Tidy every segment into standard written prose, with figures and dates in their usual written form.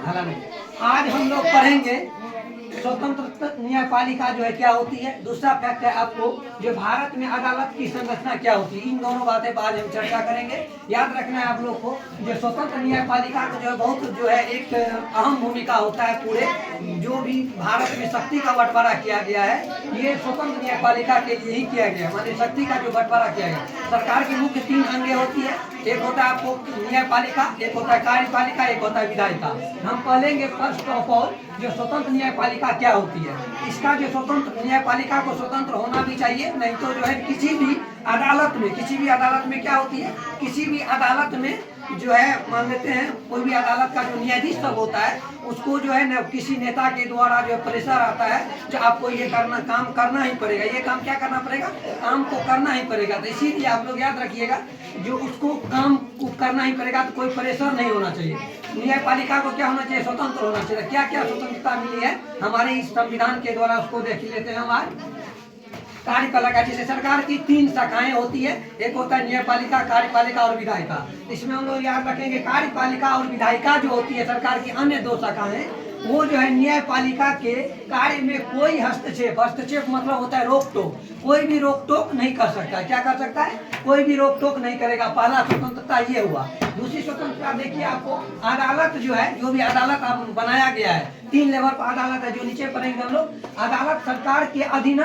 हालांकि आज हम लोग पढ़ेंगे स्वतंत्र न्यायपालिका जो है क्या होती है। दूसरा फैक्ट है आपको जो भारत में अदालत की संरचना क्या होती है। इन दोनों बातें पर आज हम चर्चा करेंगे। याद रखना है आप लोग को जो स्वतंत्र न्यायपालिका को जो है बहुत जो है एक अहम भूमिका होता है। पूरे जो भी भारत में शक्ति का बंटवारा किया गया है ये स्वतंत्र न्यायपालिका के लिए ही किया गया है। माने शक्ति का जो बंटवारा किया गया सरकार की मुख्य 3 अंगे होती है। एक होता है आपको न्यायपालिका, एक होता है कार्यपालिका, एक होता है विधायिका। हम पढ़ेंगे फर्स्ट ऑफ ऑल जो स्वतंत्र न्यायपालिका क्या होती है। इसका जो स्वतंत्र न्यायपालिका को स्वतंत्र होना भी चाहिए, नहीं तो जो है किसी भी अदालत में क्या होती है, किसी भी अदालत में जो है मान लेते हैं कोई भी अदालत का जो न्यायाधीश सब होता है उसको जो है न किसी नेता के द्वारा जो प्रेशर आता है जो आपको ये काम करना ही पड़ेगा। ये काम क्या करना पड़ेगा, काम को करना ही पड़ेगा। तो इसीलिए आप लोग याद रखिएगा जो उसको काम को करना ही पड़ेगा तो कोई प्रेशर नहीं होना चाहिए। न्यायपालिका को क्या होना चाहिए, स्वतंत्र होना चाहिए। क्या क्या स्वतंत्रता मिली है हमारे इस संविधान के द्वारा उसको देख लेते हैं हम आज। कार्यपालिका जैसे सरकार की 3 शाखाएं होती है, एक होता है न्यायपालिका, कार्यपालिका और विधायिका। इसमें हम लोग याद रखेंगे कार्यपालिका और विधायिका जो होती है सरकार की अन्य 2 शाखाएं वो जो है न्यायपालिका के कार्य में कोई हस्तक्षेप मतलब होता है रोक टोक, कोई भी रोक टोक नहीं कर सकता। क्या कर सकता है, कोई भी रोक टोक नहीं करेगा। पहला स्वतंत्रता ये हुआ। दूसरी स्वतंत्रता देखिए आपको अदालत जो है, जो भी अदालत बनाया गया है 3 लेवल पर अदालत है जो नीचे पढ़ेंगे हम लोग। अदालत सरकार के अधीन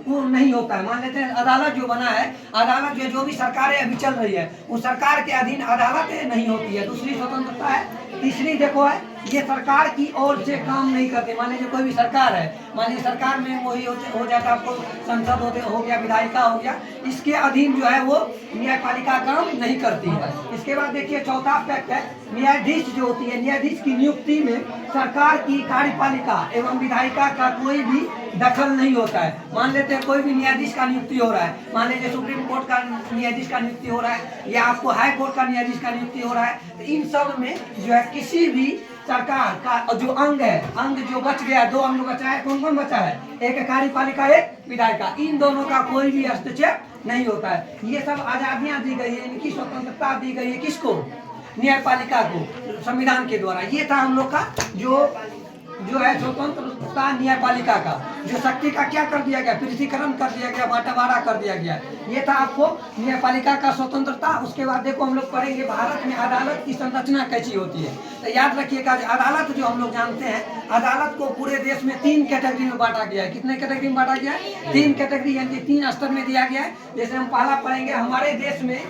वो नहीं होता है। मान लेते हैं अदालत जो बना है, अदालत जो भी सरकारें अभी चल रही है वो सरकार के अधीन अदालतें नहीं होती है। दूसरी स्वतंत्रता है। तीसरी देखो है ये सरकार की ओर से काम नहीं करते। मान लीजिए कोई भी सरकार है, मान लीजिए सरकार में वही हो जाता है आपको संसद हो गया, विधायिका हो गया, इसके अधीन जो है वो न्यायपालिका काम नहीं करती है। इसके बाद देखिए चौथा फैक्ट है न्यायाधीश जो होती है, न्यायाधीश की नियुक्ति में सरकार की कार्यपालिका एवं विधायिका का कोई भी दखल नहीं होता है। मान लेते हैं कोई भी न्यायाधीश का नियुक्ति हो रहा है, मान लीजिए सुप्रीम कोर्ट का न्यायाधीश का नियुक्ति हो रहा है या आपको हाई कोर्ट का न्यायाधीश का नियुक्ति हो रहा है, तो इन सब में जो है किसी भी सरकार का जो अंग जो बच गया, 2 अंग बचा है, कौन कौन बचा है, एक कार्यपालिका एक विधायिका, इन दोनों का कोई भी हस्तक्षेप नहीं होता है। ये सब आजादियां दी गई है, इनकी स्वतंत्रता दी गई है किसको, न्यायपालिका को संविधान के द्वारा। ये था हम लोग का जो है स्वतंत्रता न्यायपालिका का। जो शक्ति का क्या कर दिया गया, पृथकीकरण कर दिया गया, बंटवारा कर दिया गया। ये था आपको न्यायपालिका का स्वतंत्रता। उसके बाद देखो हम लोग पढ़ेंगे भारत में अदालत की संरचना कैसी होती है। तो याद रखिएगा अदालत जो हम लोग जानते हैं, अदालत को पूरे देश में 3 कैटेगरी में बांटा गया है। कितने कैटेगरी में बांटा गया है, 3 कैटेगरी यानी 3 स्तर में दिया गया है। जैसे हम पहला पढ़ेंगे हमारे देश में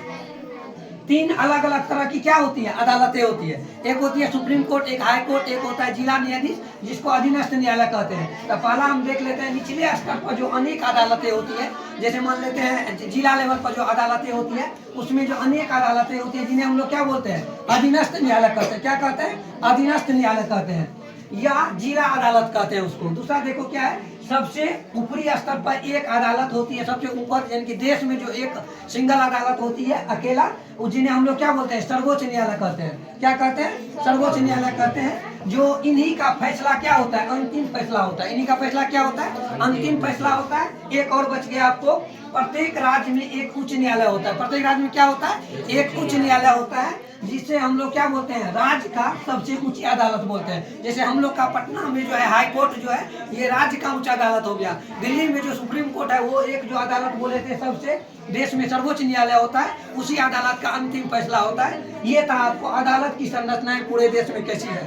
3 अलग अलग तरह की क्या होती है, अदालतें होती है। एक होती है सुप्रीम कोर्ट, एक हाई कोर्ट, एक होता है जिला न्यायाधीश जिसको अधीनस्थ न्यायालय कहते हैं। तो पहला हम देख लेते हैं निचले स्तर पर जो अनेक अदालतें होती है। जैसे मान लेते हैं जिला लेवल पर जो अदालतें होती है उसमें जो अनेक अदालतें होती है जिन्हें हम लोग क्या बोलते हैं, अधीनस्थ न्यायालय कहते हैं। क्या कहते हैं, अधीनस्थ न्यायालय कहते हैं या जिला अदालत कहते हैं उसको। दूसरा देखो क्या है, सबसे ऊपरी स्तर पर एक अदालत होती है, सबसे ऊपर यानी कि देश में जो एक सिंगल अदालत होती है अकेला, जिन्हें हम लोग क्या बोलते हैं, सर्वोच्च न्यायालय कहते हैं। क्या कहते हैं, सर्वोच्च न्यायालय कहते हैं। जो इन्हीं का फैसला क्या होता है, अंतिम फैसला होता है। इन्हीं का फैसला क्या होता है, अंतिम फैसला होता है। एक और बच गया आपको, प्रत्येक राज्य में एक उच्च न्यायालय होता है। प्रत्येक राज्य में क्या होता है, एक उच्च न्यायालय होता है जिसे हम लोग क्या बोलते हैं, राज्य का सबसे ऊंची अदालत बोलते हैं। जैसे हम लोग का पटना में जो है हाई कोर्ट जो है ये राज्य का उच्च अदालत हो गया। दिल्ली में जो सुप्रीम कोर्ट है वो एक जो अदालत बोले थे सबसे देश में सर्वोच्च न्यायालय होता है, उसी अदालत का अंतिम फैसला होता है। ये था आपको अदालत की संरचनाएं पूरे देश में कैसी है।